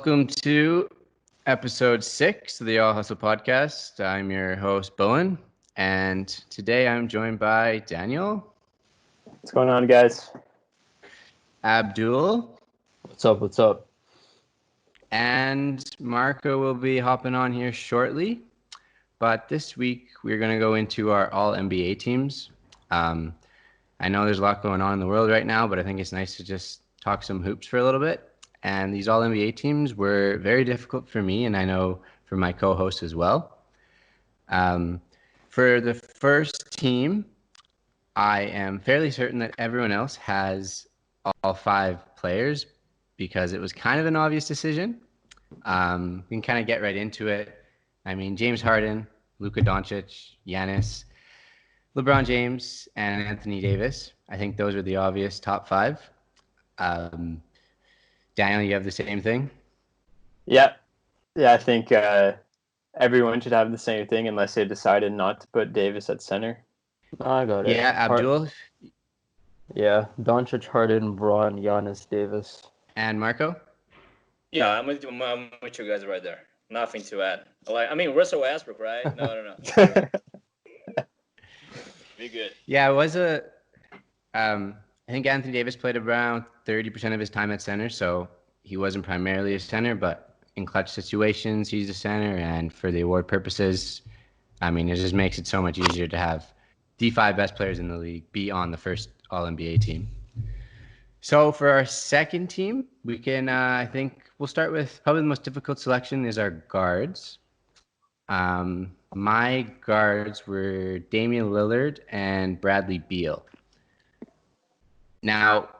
Welcome to episode 6 of the All Hustle podcast. I'm your host, Bowen, and today I'm joined by Daniel. What's going on, guys? Abdul. What's up? And Marco will be hopping on here shortly. But this week, we're going to go into our all NBA teams. I know there's a lot going on in the world right now, but I think it's nice to just talk some hoops for a little bit. And these all NBA teams were very difficult for me, and I know for my co-host as well. For the first team, I am fairly certain that everyone else has all 5 players because it was kind of an obvious decision. We can kind of get right into it. I mean, James Harden, Luka Doncic, Giannis, LeBron James, and Anthony Davis. I think those are the obvious top 5. Daniel, you have the same thing? Yeah, I think everyone should have the same thing unless they decided not to put Davis at center. I got it. Yeah, Abdul? Yeah, Doncic, Harden, Braun, Giannis, Davis. And Marco? Yeah, I'm with you guys right there. Nothing to add. Russell Westbrook, right? No. Be good. Yeah, it was I think Anthony Davis played around 30% of his time at center, so he wasn't primarily a center, but in clutch situations, he's a center, and for the award purposes, I mean, it just makes it so much easier to have the 5 best players in the league be on the first All-NBA team. So for our second team, we can, I think we'll start with probably the most difficult selection is our guards. My guards were Damian Lillard and Bradley Beal. Now,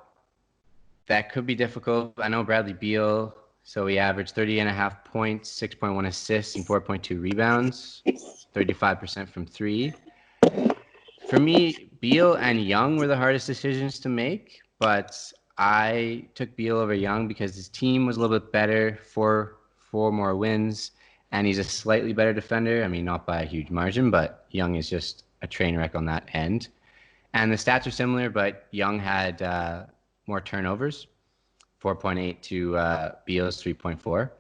that could be difficult. I know Bradley Beal, so he averaged 30.5 points, 6.1 assists, and 4.2 rebounds, 35% from 3. For me, Beal and Young were the hardest decisions to make, but I took Beal over Young because his team was a little bit better, 4 more wins, and he's a slightly better defender. I mean, not by a huge margin, but Young is just a train wreck on that end. And the stats are similar, but Young had more turnovers, 4.8 to Beal's 3.4. So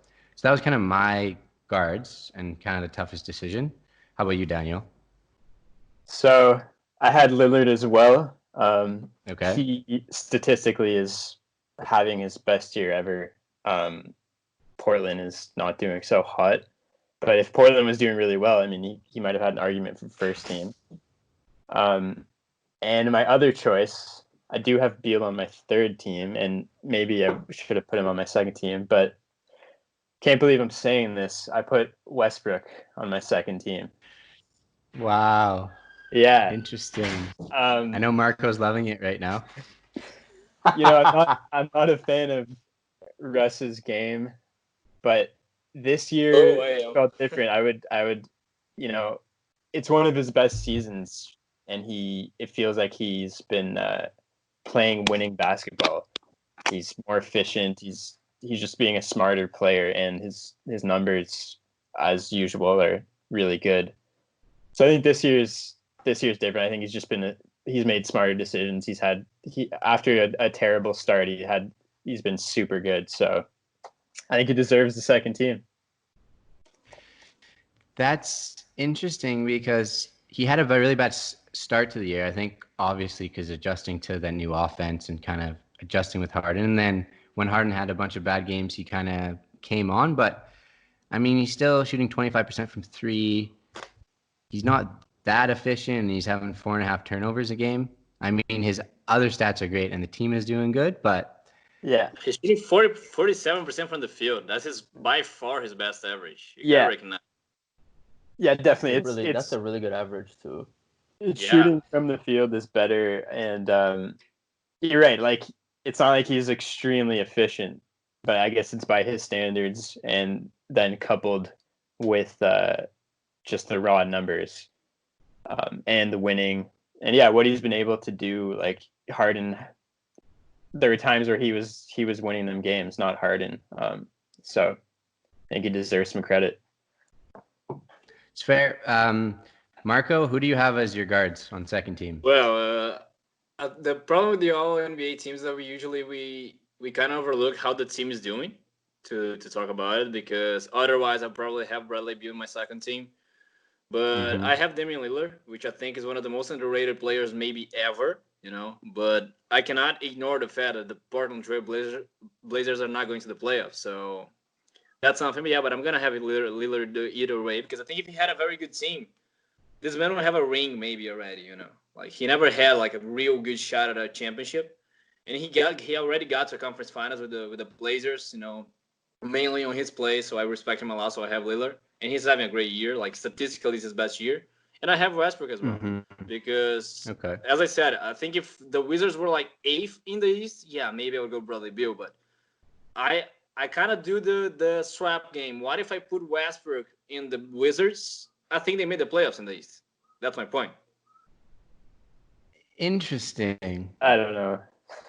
that was kind of my guards and kind of the toughest decision. How about you, Daniel? So I had Lillard as well. Okay. He statistically is having his best year ever. Portland is not doing so hot. But if Portland was doing really well, I mean, he might have had an argument for first team. And my other choice, I do have Beal on my third team, and maybe I should have put him on my second team, but can't believe I'm saying this. I put Westbrook on my second team. Wow. Yeah. Interesting. I know Marco's loving it right now. I'm not a fan of Russ's game, but this year felt different. I would, it's one of his best seasons. And it feels like he's been playing winning basketball. He's more efficient. He's just being a smarter player, and his numbers, as usual, are really good. So I think this year's different. I think he's made smarter decisions. After a terrible start, he's been super good. So I think he deserves the second team. That's interesting because he had a really bad start to the year, I think, obviously, because adjusting to the new offense and kind of adjusting with Harden. And then when Harden had a bunch of bad games, he kind of came on. But, I mean, he's still shooting 25% from 3. He's not that efficient, and he's having 4.5 turnovers a game. I mean, his other stats are great, and the team is doing good, but... Yeah. He's shooting 47% from the field. That's by far his best average. Yeah, definitely. That's a really good average, too. Shooting from the field is better, and you're right. Like, it's not like he's extremely efficient, but I guess it's by his standards, and then coupled with just the raw numbers and the winning, and what he's been able to do. Like Harden, there were times where he was winning them games, not Harden. So I think he deserves some credit. It's fair. Marco, who do you have as your guards on second team? Well, the problem with the all NBA teams that we kind of overlook how the team is doing. to talk about it because otherwise I'll probably have Bradley Beal in my second team. But I have Damian Lillard, which I think is one of the most underrated players maybe ever, you know. But I cannot ignore the fact that the Portland Trail Blazers are not going to the playoffs. So that's something. Yeah, but I'm going to have Lillard either way because I think if he had a very good team, this man would have a ring maybe already, you know. Like he never had like a real good shot at a championship. And he already got to conference finals with the Blazers, you know, mainly on his play. So I respect him a lot. So I have Lillard, and he's having a great year. Like statistically, it's his best year. And I have Westbrook as well because, as I said, I think if the Wizards were like 8th in the East, yeah, maybe I would go Bradley Beal. But I kind of do the swap game. What if I put Westbrook in the Wizards? I think they made the playoffs in the East. That's my point. Interesting. I don't know.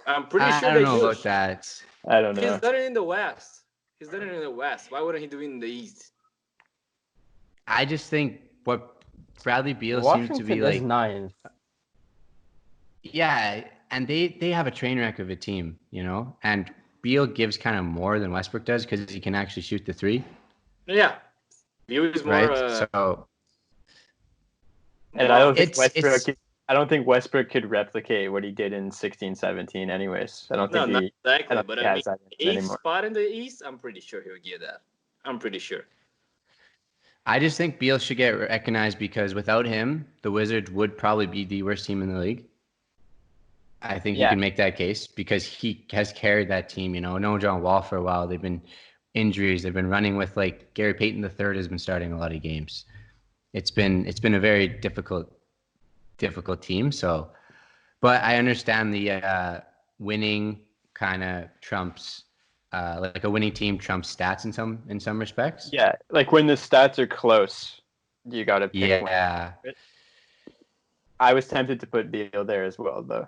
I'm pretty sure I they don't know do. about that. I don't know. He's done it in the West. He's done it in the West. Why wouldn't he do it in the East? I just think what Bradley Beal Washington seems to be is like. 9th. Yeah, and they have a train wreck of a team, you know, and Beal gives kind of more than Westbrook does because he can actually shoot the three. Yeah, Beal is more. Right. So. And I don't think Westbrook. I don't think Westbrook could replicate what he did in 16-17 anyways. I don't think not exactly. but I mean, 8th spot in the East, I'm pretty sure he'll get that. I'm pretty sure. I just think Beal should get recognized because without him, the Wizards would probably be the worst team in the league. I think you can make that case because he has carried that team. You know, no John Wall for a while. They've been injuries. They've been running with like Gary Payton III has been starting a lot of games. It's been a very difficult team. So, but I understand the winning kind of trumps, like a winning team trumps stats in some respects. Yeah, like when the stats are close, you got to pick one. Yeah. I was tempted to put Beal there as well, though.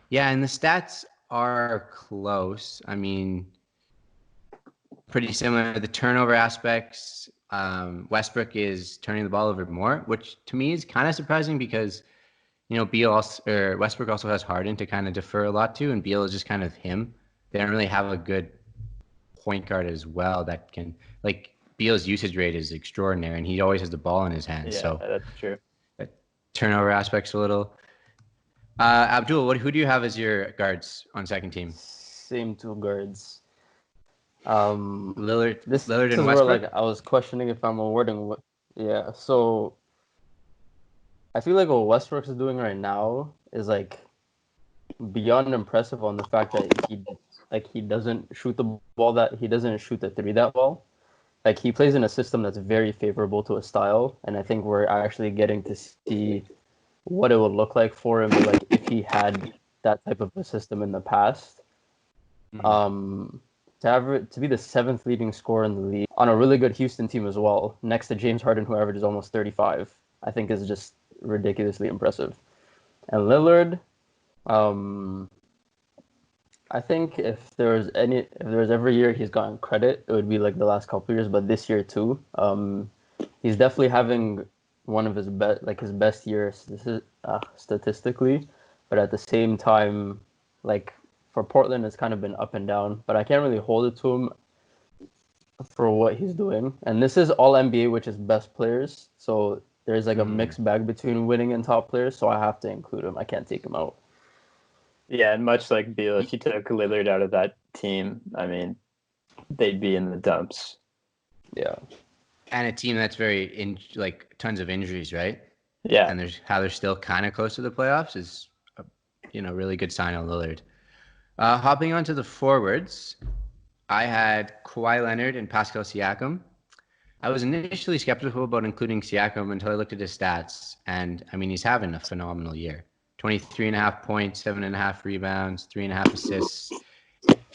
Yeah, and the stats are close. I mean, pretty similar. The turnover aspects. Westbrook is turning the ball over more, which to me is kind of surprising because, you know, Westbrook also has Harden to kind of defer a lot to, and Beal is just kind of him. They don't really have a good point guard as well that can, like, Beal's usage rate is extraordinary, and he always has the ball in his hands. Yeah, so that's true. That turnover aspect's a little. Abdul, who do you have as your guards on second team? Same 2 guards. Lillard and Westbrook. Where, like, I was questioning if I'm awarding. Yeah, so I feel like what Westbrook is doing right now is like beyond impressive on the fact that he doesn't shoot the ball he doesn't shoot the three that well. Like he plays in a system that's very favorable to his style, and I think we're actually getting to see what it would look like for him, like if he had that type of a system in the past. To be the 7th leading scorer in the league on a really good Houston team as well, next to James Harden, who averages almost 35, I think is just ridiculously impressive. And Lillard, I think if there's every year he's gotten credit, it would be like the last couple of years, but this year too. He's definitely having one of his best years statistically, but at the same time, like for Portland, it's kind of been up and down. But I can't really hold it to him for what he's doing. And this is all NBA, which is best players, so there's like a mixed bag between winning and top players. So I have to include him. I can't take him out. Yeah, and much like Beal, if you took Lillard out of that team, I mean, they'd be in the dumps. Yeah. And a team that's very tons of injuries, right? Yeah. And they're still kind of close to the playoffs is, really good sign on Lillard. Hopping onto the forwards, I had Kawhi Leonard and Pascal Siakam. I was initially skeptical about including Siakam until I looked at his stats, and I mean he's having a phenomenal year. 23.5 points, 7.5 rebounds, 3.5 assists,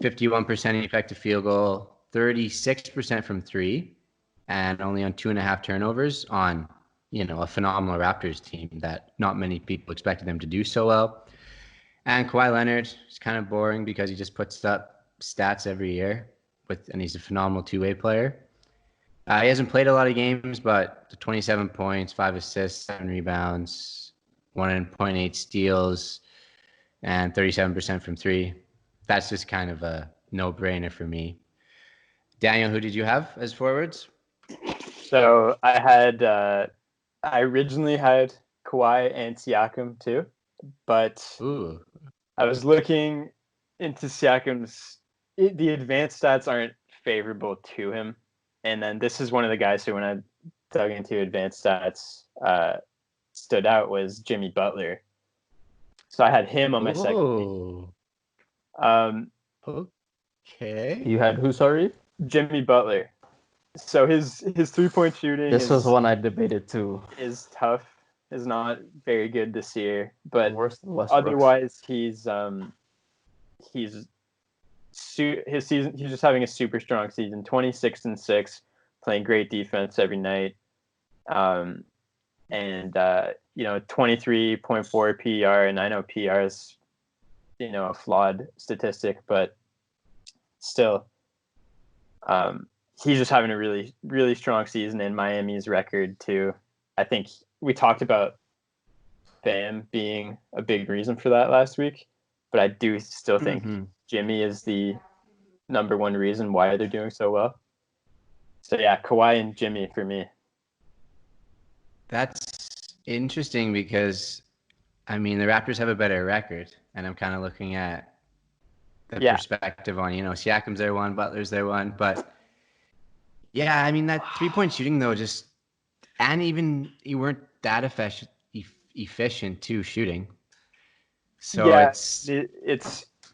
51% effective field goal, 36% from three, and only on 2.5 turnovers on, a phenomenal Raptors team that not many people expected them to do so well. And Kawhi Leonard is kind of boring because he just puts up stats every year, and he's a phenomenal two-way player. He hasn't played a lot of games, but the 27 points, 5 assists, 7 rebounds, 1.8 steals, and 37% from three. That's just kind of a no-brainer for me. Daniel, who did you have as forwards? So I originally had Kawhi and Siakam too, but Ooh. I was looking into Siakam's. The advanced stats aren't favorable to him, and then this is one of the guys who, when I dug into advanced stats, stood out was Jimmy Butler. So I had him on my second team. Okay. You had who, sorry? Jimmy Butler. So his 3-point shooting This was one I debated too. is tough. Is not very good this year, but Worse than Westbrook's. otherwise his season, he's just having a super strong season. 26-6, playing great defense every night, and 23.4 PER. And I know PER is a flawed statistic, but still, he's just having a really, really strong season. In Miami's record too, I think we talked about Bam being a big reason for that last week, but I do still think Jimmy is the number one reason why they're doing so well. So yeah, Kawhi and Jimmy for me. That's interesting because, I mean, the Raptors have a better record, and I'm kind of looking at the perspective on, Siakam's their one, Butler's their one, but yeah, I mean, that 3-point shooting though, and even you weren't that efficient too shooting. So it's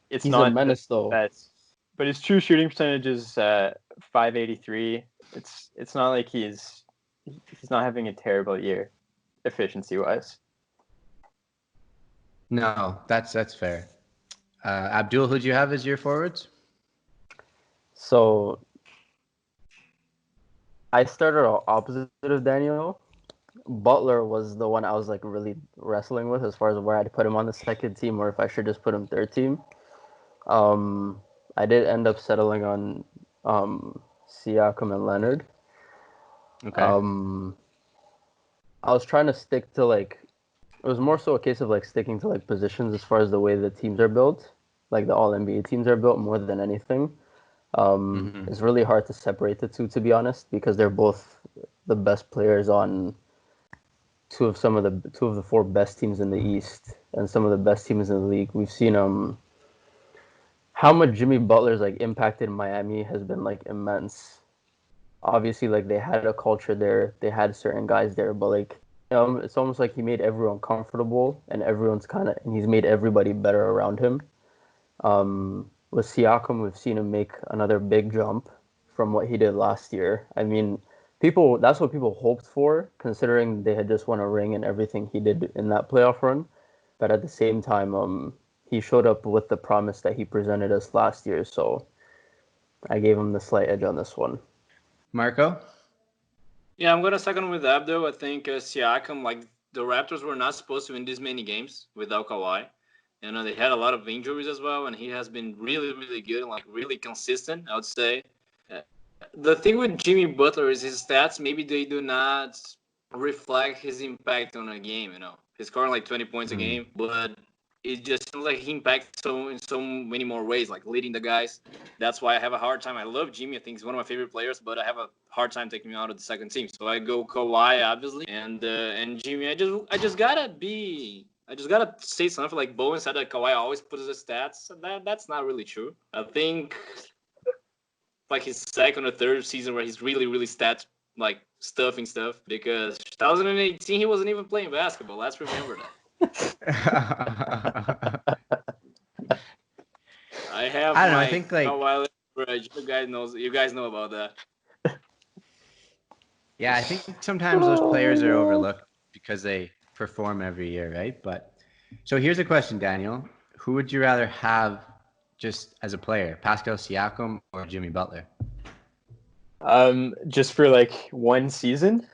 he's not a menace though. Best, but his true shooting percentage is 583. It's not like he's not having a terrible year efficiency wise. No, that's fair. Abdul, who'd you have as your forwards? So I started opposite of Daniel. Butler was the one I was like really wrestling with as far as where I'd put him on the second team or if I should just put him third team. I did end up settling on Siakam and Leonard. Okay. I was trying to stick to it was more so a case of sticking to positions as far as the way the teams are built, like the all NBA teams are built more than anything. It's really hard to separate the two, to be honest, because they're both the best players on two of the four best teams in the East and some of the best teams in the league. We've seen how much Jimmy Butler's impacted Miami has been immense. Obviously, they had a culture there, they had certain guys there, but it's almost like he made everyone comfortable and and he's made everybody better around him. With Siakam, we've seen him make another big jump from what he did last year. I mean, that's what people hoped for, considering they had just won a ring and everything he did in that playoff run. But at the same time, he showed up with the promise that he presented us last year. So I gave him the slight edge on this one. Marco? Yeah, I'm gonna second with Abdo. I think Siakam, the Raptors were not supposed to win this many games without Kawhi. They had a lot of injuries as well, and he has been really, really good and really consistent, I would say. The thing with Jimmy Butler is his stats, maybe they do not reflect his impact on a game, He's scoring 20 points a game, but it just seems like he impacts in so many more ways, leading the guys. That's why I have a hard time. I love Jimmy. I think he's one of my favorite players, but I have a hard time taking him out of the second team. So I go Kawhi, obviously, and Jimmy. I just gotta say something like Bowen said that Kawhi always puts his stats. That's not really true. I think his second or third season where he's really, really stats stuffing stuff, because 2018 he wasn't even playing basketball. Let's remember that. I think Kawhi leverage. You guys know about that. Yeah, I think sometimes those players are overlooked because they perform every year, right? But so here's a question, Daniel. Who would you rather have just as a player, Pascal Siakam or Jimmy Butler? Just for one season,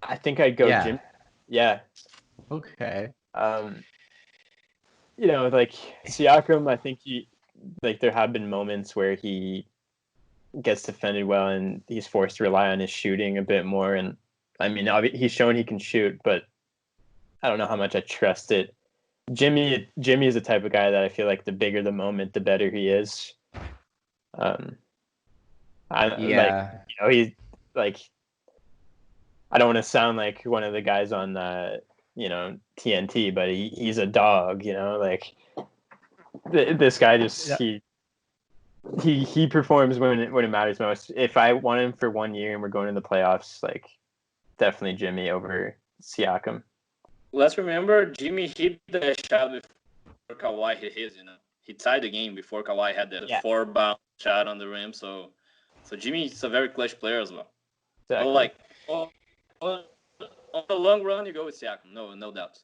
I think I'd go Jimmy. Yeah. Okay. Siakam, I think there have been moments where he gets defended well and he's forced to rely on his shooting a bit more. And I mean, he's shown he can shoot, but I don't know how much I trust it. Jimmy is the type of guy that I feel the bigger the moment, the better he is. Yeah. He's like, I don't want to sound like one of the guys on TNT, but he's a dog. Like this guy just he performs when it matters most. If I want him for 1 year and we're going to the playoffs, like definitely Jimmy over Siakam. Let's remember Jimmy hit the shot before Kawhi hit his. He tied the game before Kawhi had that 4-bound shot on the rim. So Jimmy is a very clutch player as well. Exactly. But like on the long run, you go with Siakam. No doubt.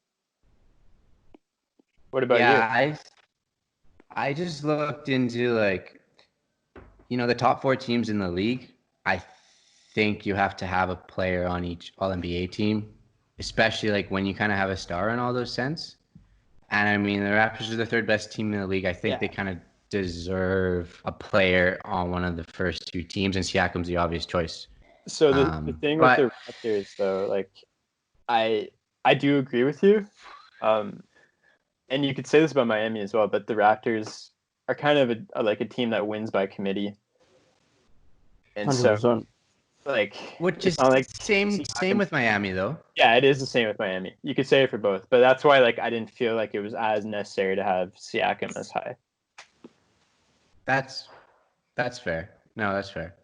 What about you? I just looked into the top 4 teams in the league. I think you have to have a player on each All NBA team, especially like when you kind of have a star in all those sense. And I mean, the Raptors are the 3rd best team in the league. I think they kind of deserve a player on one of the first 2 teams, and Siakam's the obvious choice. So the thing with the Raptors, though, like I do agree with you, and you could say this about Miami as well, but the Raptors are kind of a team that wins by committee, and 100%. so like which is same with Miami though. Yeah, it is the same with Miami. You could say it for both, but that's why like I didn't feel like it was as necessary to have Siakam as high. That's fair. No, that's fair.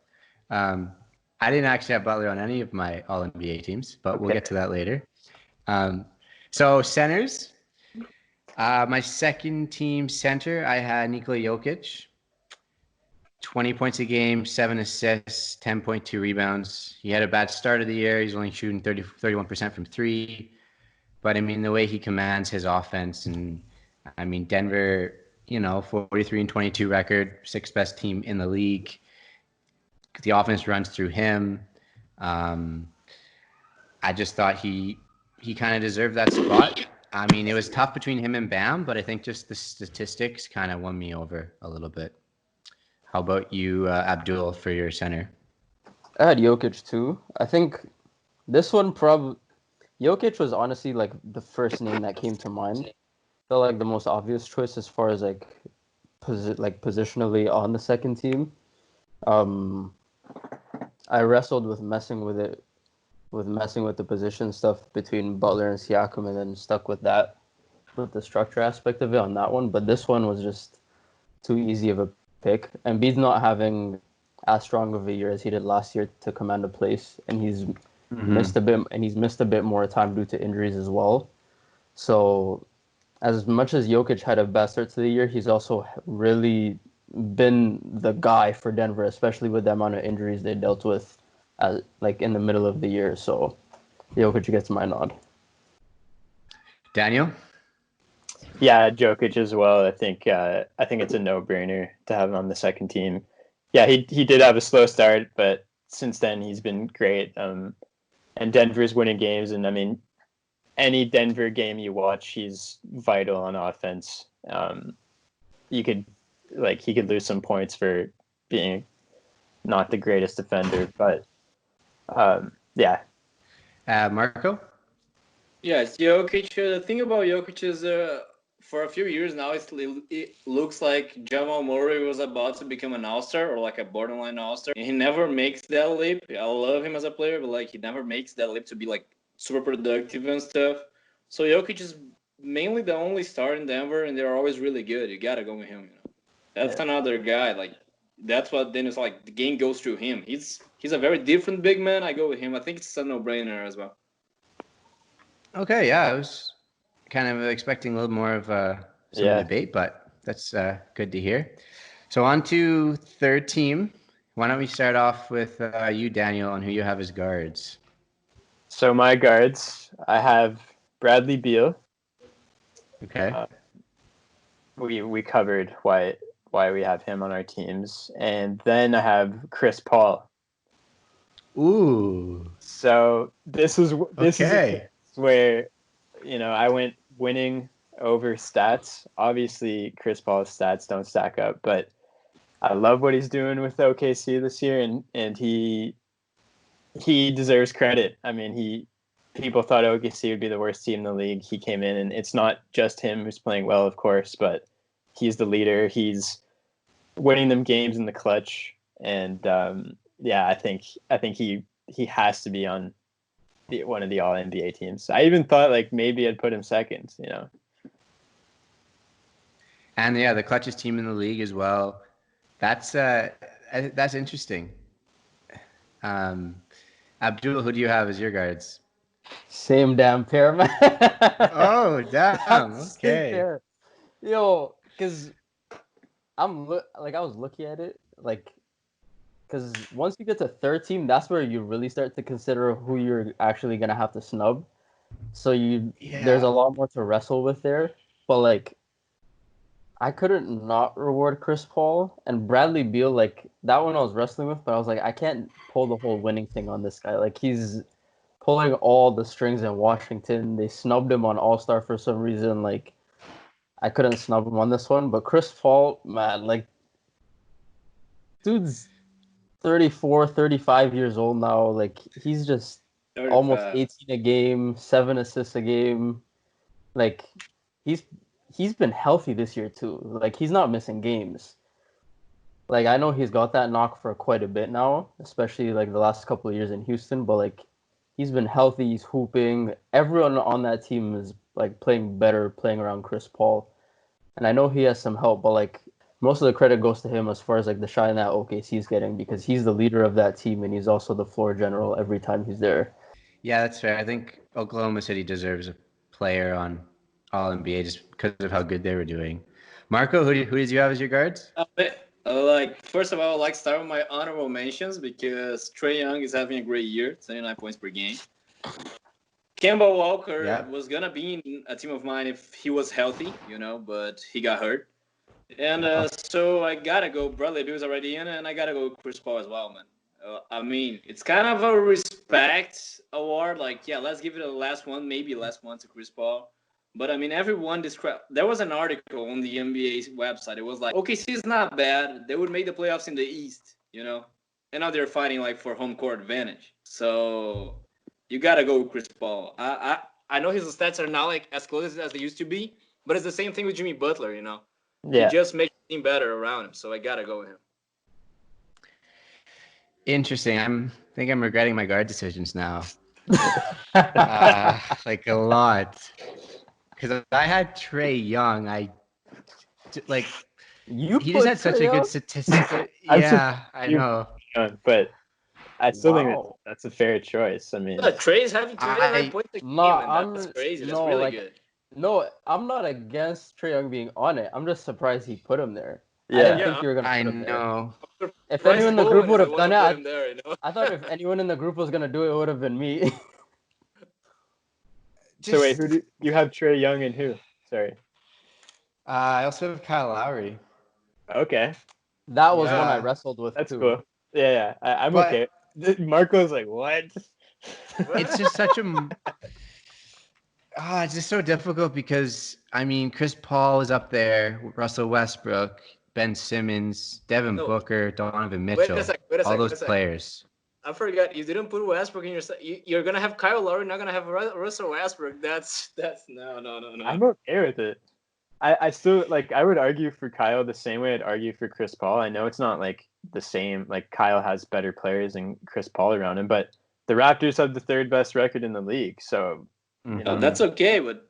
I didn't actually have Butler on any of my All NBA teams, but we'll get to that later. So centers, my second team center, I had Nikola Jokic, 20 points a game, 7 assists, 10.2 rebounds. He had a bad start of the year. He's only shooting 31% from 3. But I mean, the way he commands his offense, and I mean, Denver, 43-22 record, 6th best team in the league. The offense runs through him. I just thought he kind of deserved that spot. I mean, it was tough between him and Bam, but I think just the statistics kind of won me over a little bit. How about you, Abdul, for your center? I had Jokic too. I think this one Jokic was honestly like the first name that came to mind. Felt like the most obvious choice as far as positionally on the second team. I wrestled with messing with the position stuff between Butler and Siakam, and then stuck with the structure aspect of it on that one. But this one was just too easy of a pick. And Embiid's not having as strong of a year as he did last year to command a place, and he's missed a bit more time due to injuries as well. So as much as Jokic had a bad start to the year, he's also really been the guy for Denver, especially with the amount of injuries they dealt with in the middle of the year. So Jokic gets my nod. Daniel? Yeah, Jokic as well. I think it's a no-brainer to have him on the second team. Yeah, he did have a slow start, but since then he's been great. And Denver's winning games, and I mean, any Denver game you watch, he's vital on offense. He could lose some points for being not the greatest defender, but yeah. Marco? Yes, Jokic. The thing about Jokic is for a few years now, it looks like Jamal Murray was about to become an all-star or like a borderline all-star. And he never makes that leap. I love him as a player, but like he never makes that leap to be like super productive and stuff. So Jokic is mainly the only star in Denver, and they're always really good. You gotta go with him. That's another guy. Like that's what then it's like the game goes through him. He's a very different big man. I go with him. I think it's a no-brainer as well. Okay, yeah, I was kind of expecting a little more of some debate, but that's good to hear. So on to third team. Why don't we start off with you, Daniel, on who you have as guards? So my guards, I have Bradley Beal. Okay. We covered why we have him on our teams, and then I have Chris Paul. Ooh. So this is where I went winning over stats. Obviously, Chris Paul's stats don't stack up, but I love what he's doing with OKC this year, and he deserves credit. I mean, people thought OKC would be the worst team in the league. He came in, and it's not just him who's playing well, of course, but he's the leader. He's winning them games in the clutch. And I think he has to be on one of the All NBA teams. I even thought like maybe I'd put him second. And yeah, the clutchest team in the league as well. That's interesting. Abdul, who do you have as your guards? Same damn pair, man. Oh, damn. Same Okay. pair. Yo, because I was looking at it, like, because once you get to third team, that's where you really start to consider who you're actually gonna have to snub. So there's a lot more to wrestle with there. But like, I couldn't not reward Chris Paul and Bradley Beal. Like that one I was wrestling with, but I was like, I can't pull the whole winning thing on this guy. Like he's pulling all the strings in Washington. They snubbed him on All-Star for some reason. Like I couldn't snub him on this one, but Chris Paul, man, like dude's 34, 35 years old now. Like he's just 35. almost 18 a game, 7 assists a game. Like he's been healthy this year too. Like he's not missing games. Like I know he's got that knock for quite a bit now, especially like the last couple of years in Houston, but like he's been healthy, he's hooping. Everyone on that team is like playing better, playing around Chris Paul. And I know he has some help, but like most of the credit goes to him as far as like the shine that OKC is getting because he's the leader of that team and he's also the floor general every time he's there. Yeah, that's fair. I think Oklahoma City deserves a player on All NBA just because of how good they were doing. Marco, who did you have as your guards? First of all, I'd like to start with my honorable mentions because Trae Young is having a great year, 79 points per game. Kemba Walker was going to be in a team of mine if he was healthy, but he got hurt. And so I got to go. Bradley Beal's already in, and I got to go Chris Paul as well, man. I mean, it's kind of a respect award. Like, yeah, let's give it a last one to Chris Paul. But, I mean, everyone described – there was an article on the NBA's website. It was like, OKC is not bad. They would make the playoffs in the East, And now they're fighting, like, for home court advantage. So you got to go with Chris Paul. I know his stats are not, like, as close as they used to be, but it's the same thing with Jimmy Butler, Yeah. He just makes the team better around him. So I got to go with him. Interesting. I think I'm regretting my guard decisions now. Like a lot. Because I had Trae Young. He just had such a good statistic. Yeah, I know. But I still think that's a fair choice. I mean, Trae's having 29 points a game, and that's crazy. That's really good. No, I'm not against Trae Young being on it. I'm just surprised he put him there. Yeah. I didn't think you were gonna put him there. I know. If anyone in the group would have done it, I thought if anyone in the group was gonna do it, it would have been me. So wait, who do you have? Trae Young and who? Sorry. I also have Kyle Lowry. Okay. That was one I wrestled with. That's too. cool. Yeah. I'm okay. Marco's like, what? It's just such a. It's just so difficult because I mean Chris Paul is up there, Russell Westbrook, Ben Simmons, Devin Booker, Donovan Mitchell, all those players. I forgot you didn't put Westbrook in your. You're gonna have Kyle Lowry, not gonna have Russell Westbrook. That's no. I'm okay with it. I still like. I would argue for Kyle the same way I'd argue for Chris Paul. I know it's not like the same. Like Kyle has better players than Chris Paul around him, but the Raptors have the third best record in the league. So that's okay. But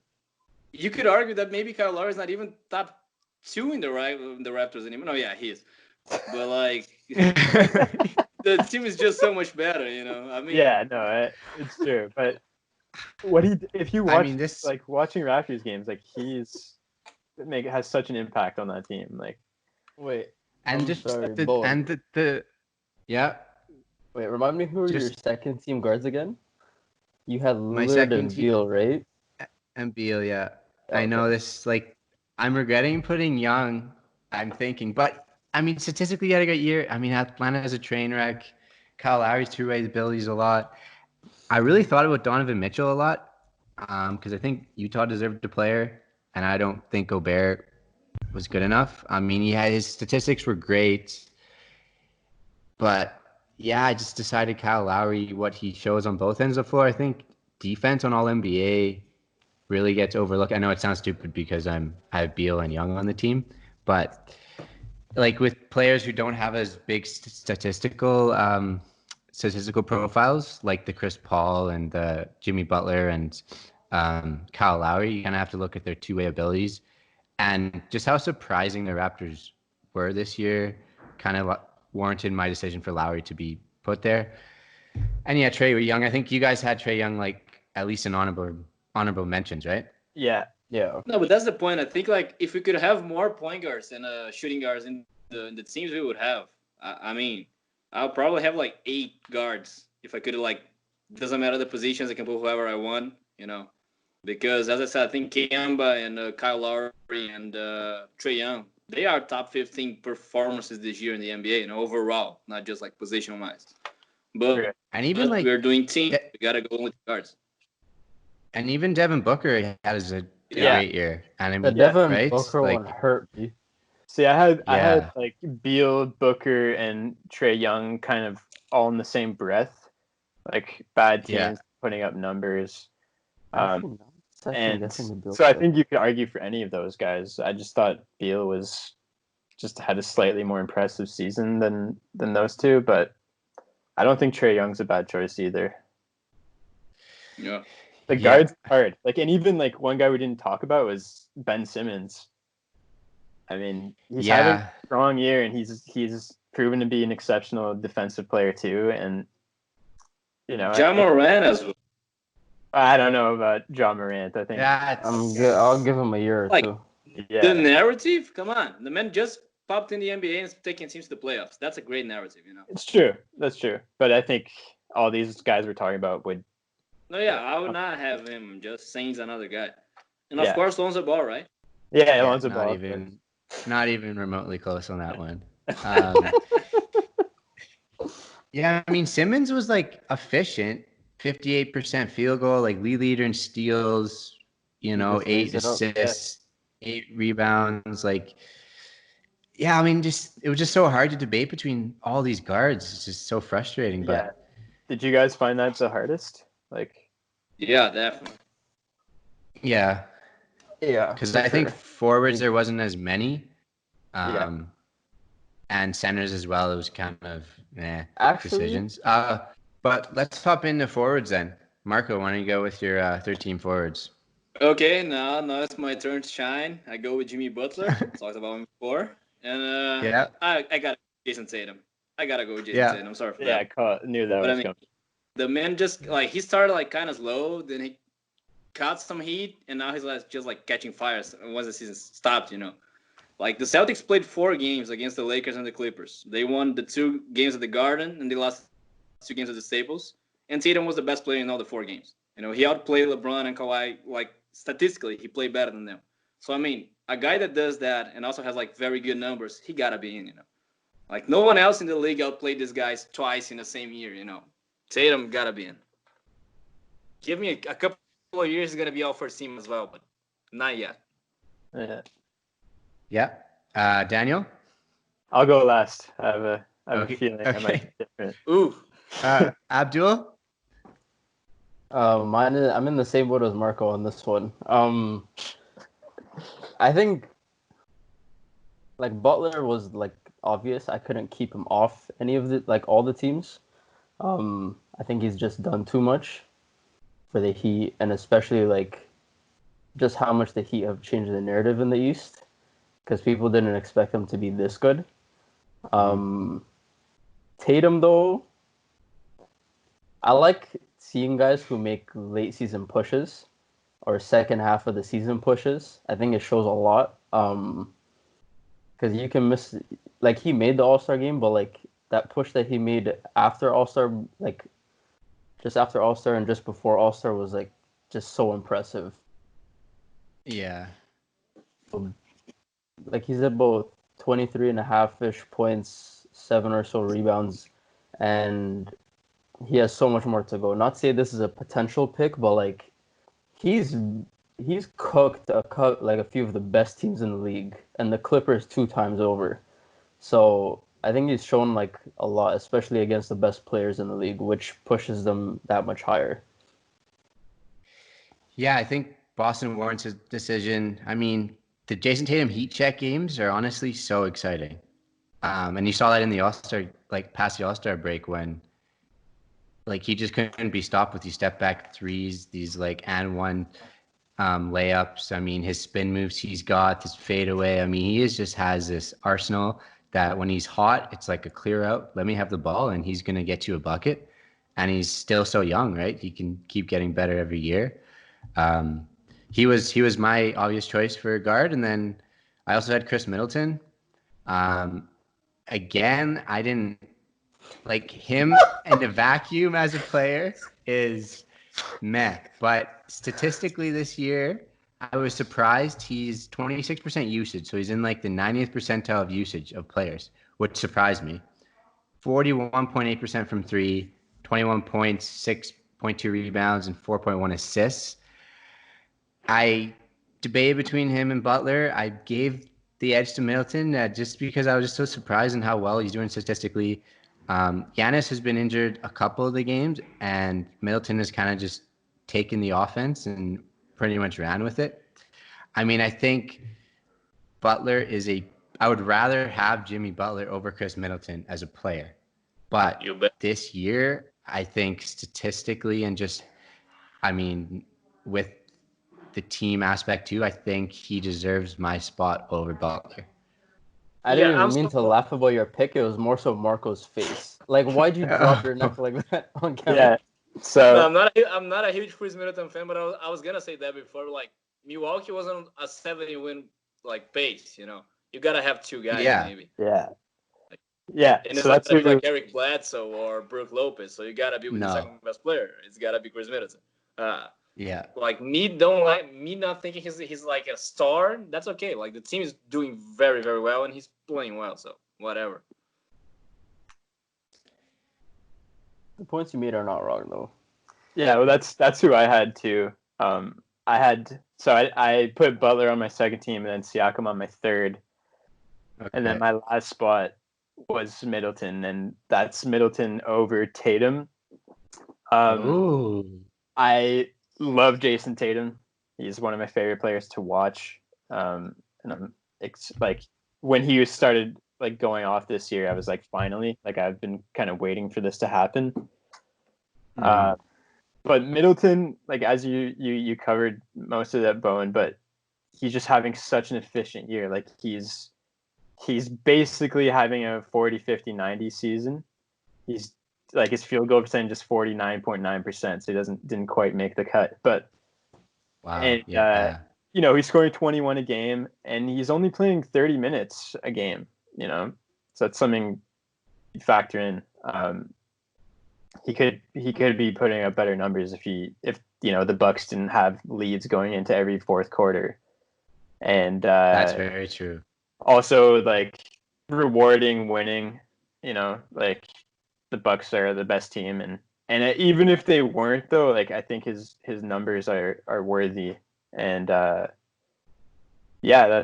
you could argue that maybe Kyle Lowry is not even top 2 in the Raptors anymore. No, yeah, he is. But like. The team is just so much better, I mean, yeah, no, it's true. But if you watch, like watching Raptors games, like has such an impact on that team. Like, wait, and yeah. Wait, remind me who are your second team guards again? You had my Lillard second and Beal, right? And Beal, yeah. Okay. I know this. Like, I'm regretting putting Young. I'm thinking, but. I mean, statistically, he had a great year. I mean, Atlanta has a train wreck. Kyle Lowry's two-way abilities a lot. I really thought about Donovan Mitchell a lot because I think Utah deserved a player, and I don't think Gobert was good enough. I mean, his statistics were great, but yeah, I just decided Kyle Lowry, what he shows on both ends of the floor. I think defense on All NBA really gets overlooked. I know it sounds stupid because I have Beal and Young on the team, but. like with players who don't have as big statistical profiles, like the Chris Paul and the Jimmy Butler and Kyle Lowry, you kind of have to look at their two-way abilities and just how surprising the Raptors were this year. Kind of warranted my decision for Lowry to be put there. And yeah, Trae Young. I think you guys had Trae Young like at least in honorable mentions, right? Yeah. Yeah. No, but that's the point. I think like if we could have more point guards and shooting guards in the teams we would have. I mean, I'll probably have like 8 guards if I could like. Doesn't matter the positions. I can put whoever I want. Because as I said, I think Kemba and Kyle Lowry and Trae Young, they are top 15 performances this year in the NBA, overall, not just like position wise. But and even like we're doing team, we gotta go with guards. And even Devin Booker has a great year. And I mean, Devin right? Booker one hurt me. See, I had like Beal, Booker, and Trae Young kind of all in the same breath, like bad teams putting up numbers. And so I think you could argue for any of those guys. I just thought Beal had a slightly more impressive season than those two, but I don't think Trae Young's a bad choice either. Yeah. The guard's hard. Like, and even like one guy we didn't talk about was Ben Simmons. I mean, he's having a strong year, and he's proven to be an exceptional defensive player too. And Ja Morant as well. I don't know about Ja Morant. I think I'll give him a year or two. Yeah. The narrative, come on, the man just popped in the NBA and is taking teams to the playoffs. That's a great narrative, It's true. That's true. But I think all these guys we're talking about would. No, yeah, I would not have him. Just saying he's another guy, and of course Lonzo Ball, right? Yeah, Lonzo Ball. Not even remotely close on that one. Yeah, I mean Simmons was like efficient, 58% field goal, like lead leader in steals, 8 assists, 8 rebounds, like. Yeah, I mean, it was just so hard to debate between all these guards. It's just so frustrating. But did you guys find that the hardest? Yeah, definitely. Yeah. Because I think forwards there wasn't as many, and centers as well. It was kind of decisions. But let's hop into forwards then. Marco, why don't you go with your 13 forwards? Okay, now it's my turn to shine. I go with Jimmy Butler. Talked about him before. And I got Jason Tatum. I gotta go with Jason Tatum. I'm sorry for that. I knew that was coming. The man just he started kind of slow, then he caught some heat, and now he's just catching fires once the season stopped. Like the Celtics played 4 games against the Lakers and the Clippers. They won the 2 games at the Garden, and they lost 2 games at the Staples. And Tatum was the best player in all the 4 games. He outplayed LeBron and Kawhi. Statistically, he played better than them. So I mean, a guy that does that and also has very good numbers, he gotta be in. No one else in the league outplayed these guys twice in the same year. Tatum gotta be in. Give me a couple of years, he's gonna be all first team as well, but not yet. Yeah. Daniel? I'll go last. I have a feeling I might be different. Ooh. Abdul? I'm in the same boat as Marco on this one. I think Butler was obvious. I couldn't keep him off any of all the teams. I think he's just done too much for the Heat, and especially just how much the Heat have changed the narrative in the East, because people didn't expect him to be this good. Tatum, though, I like seeing guys who make late season pushes or second half of the season pushes. I think it shows a lot. Because you can miss, he made the All-Star game, but that push that he made after All-Star, just after All-Star and just before All-Star was just so impressive. Yeah. He's at about 23.5-ish points, 7 or so rebounds, and he has so much more to go. Not to say this is a potential pick, but he's cooked a few of the best teams in the league, and the Clippers 2 times over. So I think he's shown a lot, especially against the best players in the league, which pushes them that much higher. Yeah, I think Boston warrants a decision. I mean, the Jason Tatum Heat check games are honestly so exciting. And you saw that in the All-Star, like past the All-Star break when like he just couldn't be stopped with these step back threes, these like and one layups. I mean, his spin moves he's got, his fadeaway. I mean, just has this arsenal that when he's hot, it's like a clear out. Let me have the ball, and he's gonna get you a bucket. And he's still so young, right? He can keep getting better every year. He was my obvious choice for guard, and then I also had Chris Middleton. Again, I didn't like him in a vacuum as a player is meh. But statistically this year, I was surprised he's 26% usage. So he's in like the 90th percentile of usage of players, which surprised me. 41.8% from three, 21 points, 6.2 rebounds, and 4.1 assists. I debated between him and Butler. I gave the edge to Middleton just because I was just so surprised in how well he's doing statistically. Giannis has been injured a couple of the games, and Middleton has kind of just taken the offense and pretty much ran with it. I mean, I think Butler is I would rather have Jimmy Butler over Chris Middleton as a player. But this year, I think statistically and just, I mean, with the team aspect too, I think he deserves my spot over Butler. I didn't even mean to laugh about your pick. It was more so Marco's face. Like, why'd you drop your neck like that on camera? Yeah. So no, I'm not a huge Chris Middleton fan, but I was gonna say that before. Like Milwaukee wasn't a 70-win like pace. You know, you gotta have two guys maybe. Yeah. Yeah. And it's not gonna be like Eric Bledsoe or Brook Lopez. So you gotta be with the second best player. It's gotta be Chris Middleton. Yeah. Like me not thinking he's like a star. That's okay. Like the team is doing very, very well and he's playing well. So whatever. The points you made are not wrong though. Yeah, well that's who I had too. I put Butler on my second team and then Siakam on my third. Okay. And then my last spot was Middleton, and that's Middleton over Tatum. I love Jason Tatum. He's one of my favorite players to watch. And it's like when he started like going off this year, I was like, finally, like I've been kind of waiting for this to happen. But Middleton, like as you covered most of that, Bowen, but he's just having such an efficient year. Like he's basically having a 40, 50, 90 season. He's like his field goal percentage is 49.9%, so he didn't quite make the cut. But wow, and you know, he's scoring 21 a game, and he's only playing 30 minutes a game. You know, so that's something you factor in. He could be putting up better numbers if you know the Bucks didn't have leads going into every fourth quarter. And that's very true. Also, like rewarding winning. You know, like the Bucks are the best team, and even if they weren't though, like I think his numbers are worthy, and yeah,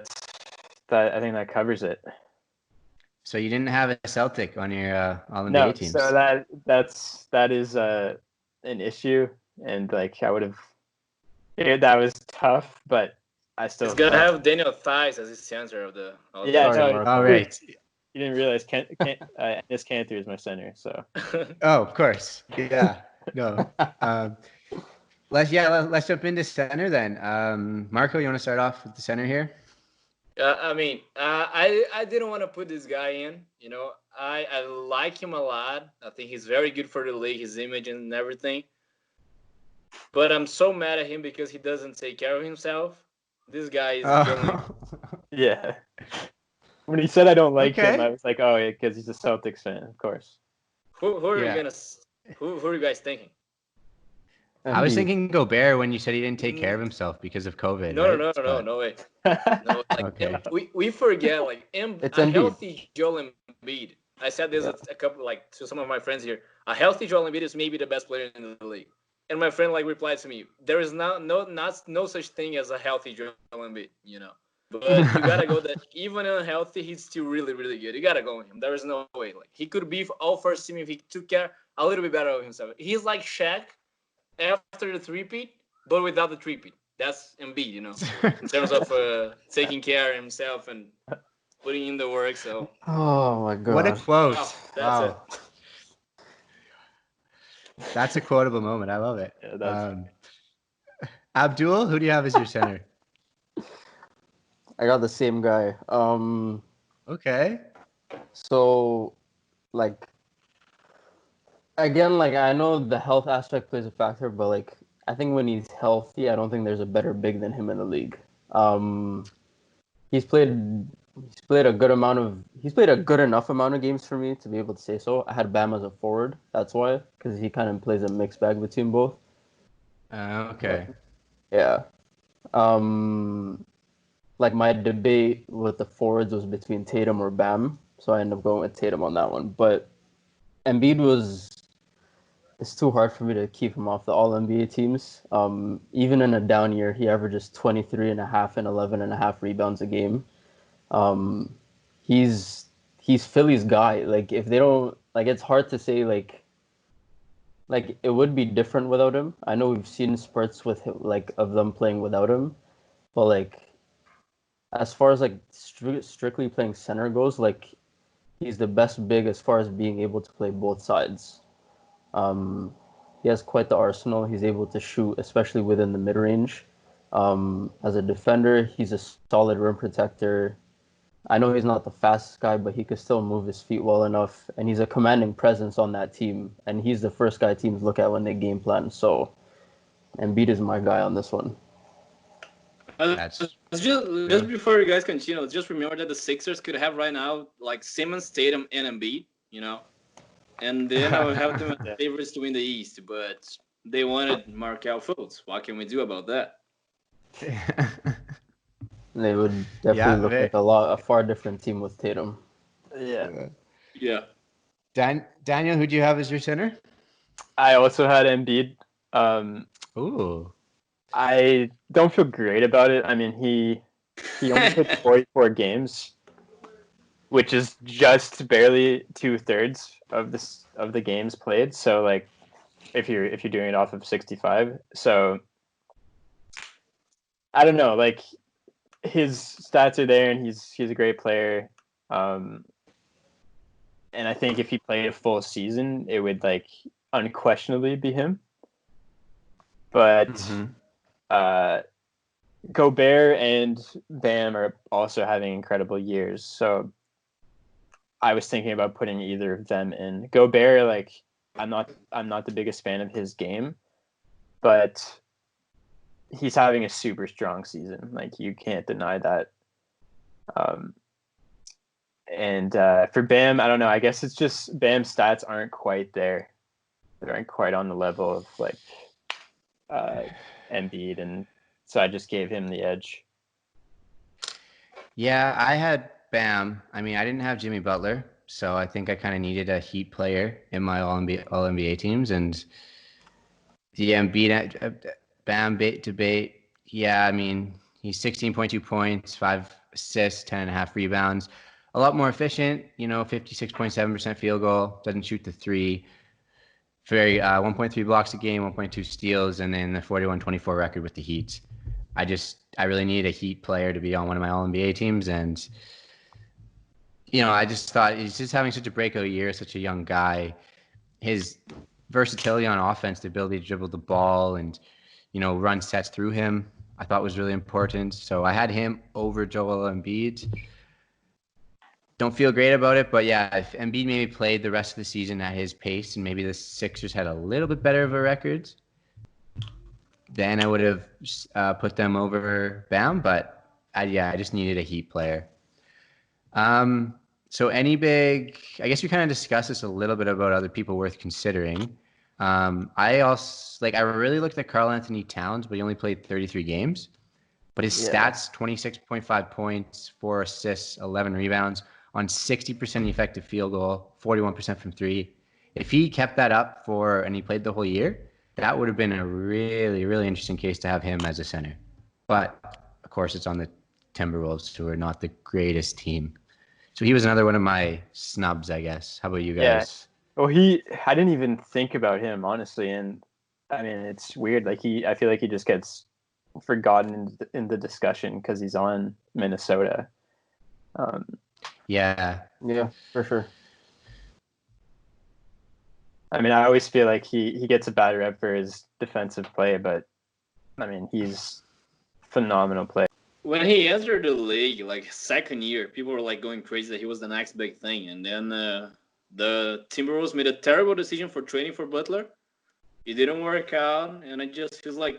I think that covers it. So you didn't have a Celtic on your All-NBA teams? So that is an issue, and like I would have, that was tough, but I still. It's gonna have Daniel Theis as his center of the. All right. You didn't realize Enes Kanter is my center, so. Oh, of course. Yeah. No. Let's jump into center then. Marco, you want to start off with the center here? I mean, I didn't want to put this guy in. You know, I like him a lot. I think he's very good for the league, his image and everything. But I'm so mad at him because he doesn't take care of himself. This guy is killing. Yeah. When he said I don't like him, I was like, oh, yeah, because he's a Celtics fan, of course. Who are you guys thinking? I was thinking Gobert when you said he didn't take care of himself because of COVID. No way. No, like, okay. We forget like a healthy Joel Embiid. I said this a couple to some of my friends here. A healthy Joel Embiid is maybe the best player in the league. And my friend replied to me, there is no such thing as a healthy Joel Embiid, you know. But you gotta go that even unhealthy, he's still really, really good. You gotta go with him. There is no way. Like he could be all first team if he took care a little bit better of himself. He's like Shaq after the three-peat, but without the three-peat. That's Embiid, you know, in terms of taking care of himself and putting in the work. So Oh my What a god. quote! that's it. Wow, that's a quotable moment. I love it. Yeah, that's Abdul, who do you have as your center? I got the same guy. Okay. So like again, like I know the health aspect plays a factor, but like I think when he's healthy, I don't think there's a better big than him in the league. Um, he's played he's played a good enough amount of games for me to be able to say so. I had Bam as a forward, that's why, because he kind of plays a mixed bag between both. Okay. Yeah. Um, like my debate with the forwards was between Tatum or Bam, so I ended up going with Tatum on that one. But Embiid was it's too hard for me to keep him off the all NBA teams. Even in a down year, he averages 23 and a half and 11 and a half rebounds a game. Um, he's he's Philly's guy. Like if they don't like it's hard to say like it would be different without him. I know we've seen spurts with him, like of them playing without him, but like as far as like strictly playing center goes, like he's the best big as far as being able to play both sides. Um, he has quite the arsenal. He's able to shoot, especially within the mid range. As a defender, he's a solid rim protector. I know he's not the fastest guy, but he could still move his feet well enough, and he's a commanding presence on that team. And he's the first guy teams look at when they game plan. So, Embiid is my guy on this one. That's Just before you guys continue, just remember that the Sixers could have right now like Simmons, Tatum, and Embiid, and then I would have them as favorites to win the East, but they wanted Markel Fultz. What can we do about that? They would definitely look like a far different team with Tatum. Yeah. Daniel, who do you have as your center? I also had Embiid. Ooh. I don't feel great about it. I mean, he only played 44 games, which is just barely 2/3 of the games played. So like, if you're doing it off of 65, so I don't know. Like his stats are there, and he's a great player. And I think if he played a full season, it would like unquestionably be him. But Gobert and Bam are also having incredible years. So I was thinking about putting either of them in. Gobert, like I'm not the biggest fan of his game, but he's having a super strong season. Like you can't deny that. And for Bam, I don't know. I guess it's just Bam's stats aren't quite there. They aren't quite on the level of like Embiid, and so I just gave him the edge. Yeah, I had Bam. I mean, I didn't have Jimmy Butler, so I think I kind of needed a Heat player in my all NBA teams, and the Embiid Bam debate. Yeah, I mean, he's 16.2 points, 5 assists, 10.5 rebounds. A lot more efficient, 56.7% field goal, doesn't shoot the three. Very 1.3 blocks a game, 1.2 steals, and then the 41-24 record with the Heat. I really needed a Heat player to be on one of my All NBA teams, and I just thought he's just having such a breakout year, such a young guy. His versatility on offense, the ability to dribble the ball and run sets through him, I thought was really important. So I had him over Joel Embiid. Don't feel great about it, but yeah, if Embiid maybe played the rest of the season at his pace and maybe the Sixers had a little bit better of a record, then I would have put them over Bam. But I just needed a Heat player. So I guess we kind of discussed this a little bit about other people worth considering. I really looked at Karl Anthony Towns, but he only played 33 games. But his stats, 26.5 points, 4 assists, 11 rebounds on 60% effective field goal, 41% from three. If he kept that up and he played the whole year, that would have been a really, really interesting case to have him as a center. But, of course, it's on the Timberwolves, who are not the greatest team. So he was another one of my snubs, I guess. How about you guys? Yeah. Well, I didn't even think about him, honestly. And I mean, it's weird. Like I feel like he just gets forgotten in the discussion because he's on Minnesota. Yeah. Yeah, for sure. I mean, I always feel like he gets a bad rep for his defensive play, but I mean, he's phenomenal player. When he entered the league, like second year, people were like going crazy that he was the next big thing, and then the Timberwolves made a terrible decision for trading for Butler. It didn't work out, and it just feels like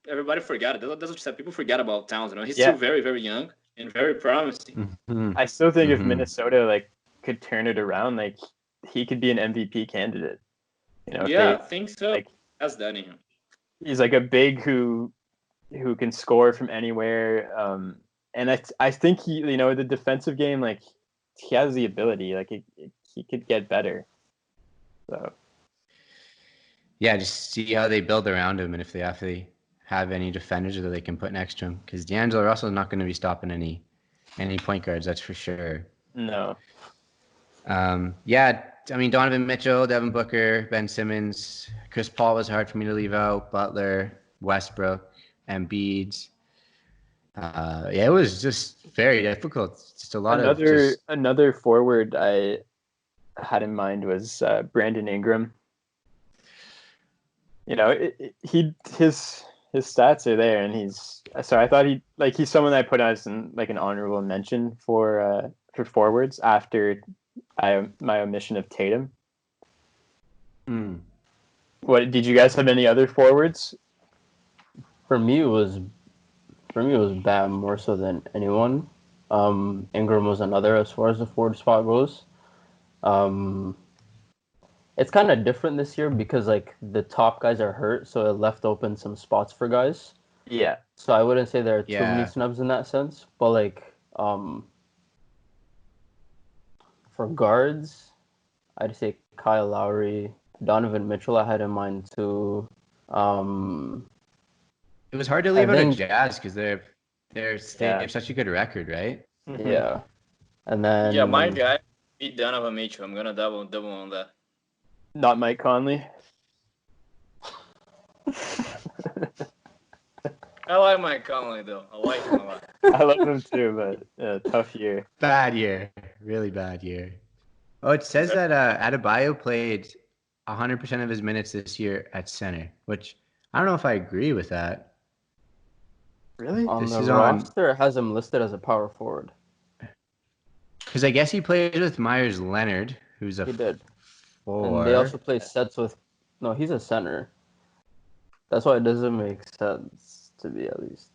everybody forgot it. That's what you said. People forget about Towns. He's still very, very young and very promising. Mm-hmm. I still think if Minnesota like could turn it around, like he could be an MVP candidate. I think so. Like, that's that in him. He's like a big who can score from anywhere. And I think he, the defensive game, like he has the ability, like he could get better. So yeah, just see how they build around him, and if they actually have any defenders that they can put next to him, because D'Angelo Russell is not going to be stopping any point guards, that's for sure. No. Yeah, I mean Donovan Mitchell, Devin Booker, Ben Simmons, Chris Paul was hard for me to leave out. Butler, Westbrook, Embiid. Yeah, it was just very difficult. Just a lot of another forward I had in mind was Brandon Ingram. His stats are there, and I thought he's someone I put as an honorable mention for forwards after my omission of Tatum. What did you guys have any other forwards? For me, it was Bam more so than anyone. Ingram was another as far as the forward spot goes. It's kind of different this year because like the top guys are hurt, so it left open some spots for guys. Yeah. So I wouldn't say there are too many snubs in that sense, but like for guards, I'd say Kyle Lowry, Donovan Mitchell. I had in mind too. It was hard to leave out a Jazz because they have such a good record, right? Yeah, and then my guy beat Donovan Mitchell. I'm gonna double on that. Not Mike Conley. I like Mike Conley though. I like him a lot. I love him too, but tough year. Bad year, really bad year. Oh, it says that Adebayo played 100% of his minutes this year at center, which I don't know if I agree with that. Really? On the roster, it has him listed as a power forward. Because I guess he plays with Myers Leonard, who's a he did. 4. And they also play sets with. No, he's a center. That's why it doesn't make sense to be at least.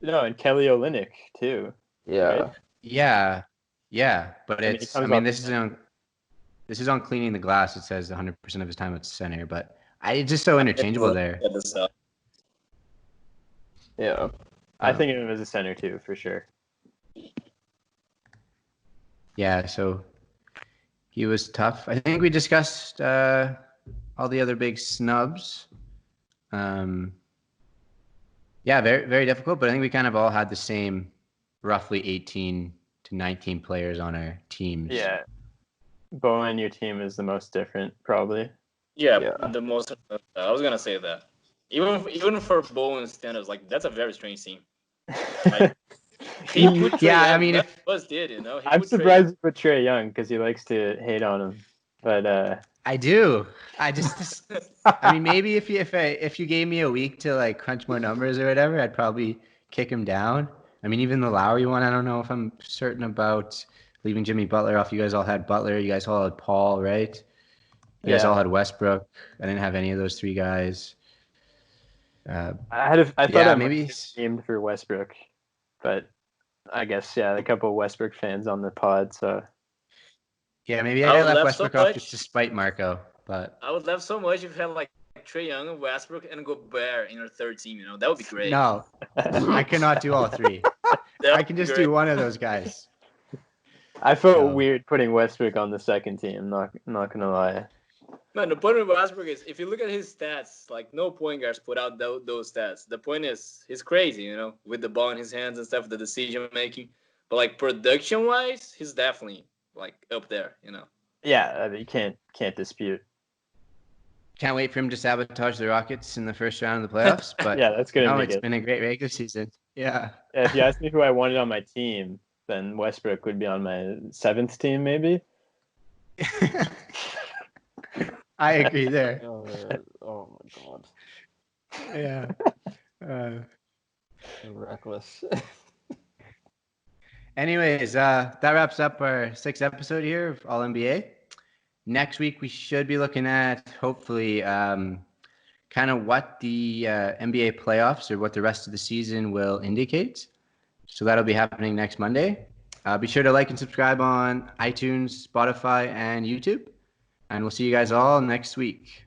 No, and Kelly Olynyk too. Yeah. Right? Yeah. But this is on Cleaning the Glass. It says 100% of his time at center, but it's just so interchangeable there. Yeah. I think of him as a center too, for sure. Yeah, so he was tough. I think we discussed all the other big snubs. Yeah, very, very difficult, but I think we kind of all had the same roughly 18 to 19 players on our teams. Yeah. Bowen, your team is the most different, probably. Yeah. The most. I was going to say that. Even for Bowen standards, like, that's a very strange team. Like, I mean, I'm surprised you put Trae Young because he likes to hate on him, but I do. I mean, maybe if you gave me a week to like crunch more numbers or whatever, I'd probably kick him down. I mean, even the Lowry one, I don't know if I'm certain about leaving Jimmy Butler off. You guys all had Butler. You guys all had Paul, right? You guys all had Westbrook. I didn't have any of those three guys. I thought I maybe aimed for Westbrook, but I guess a couple of Westbrook fans on the pod, so yeah, maybe I left Westbrook off just to spite Marco. But I would love so much if you had like Trae Young, Westbrook, and Gobert in your third team. That would be great. No, I cannot do all three. I can just do one of those guys. I felt weird putting Westbrook on the second team. Not gonna lie. Man, the point of Westbrook is if you look at his stats, like no point guards put out those stats. The point is he's crazy, with the ball in his hands and stuff, the decision making. But like production wise, he's definitely like up there, Yeah, I mean, you can't dispute. Can't wait for him to sabotage the Rockets in the first round of the playoffs. But yeah, that's gonna be it's been a great regular season. Yeah. If you ask me who I wanted on my team, then Westbrook would be on my 7th team, maybe. I agree there. Oh my god. Yeah. Reckless. Anyways, that wraps up our 6th episode here of All NBA. Next week, we should be looking at, hopefully, kind of what the NBA playoffs or what the rest of the season will indicate. So that'll be happening next Monday. Be sure to like and subscribe on iTunes, Spotify, and YouTube. And we'll see you guys all next week.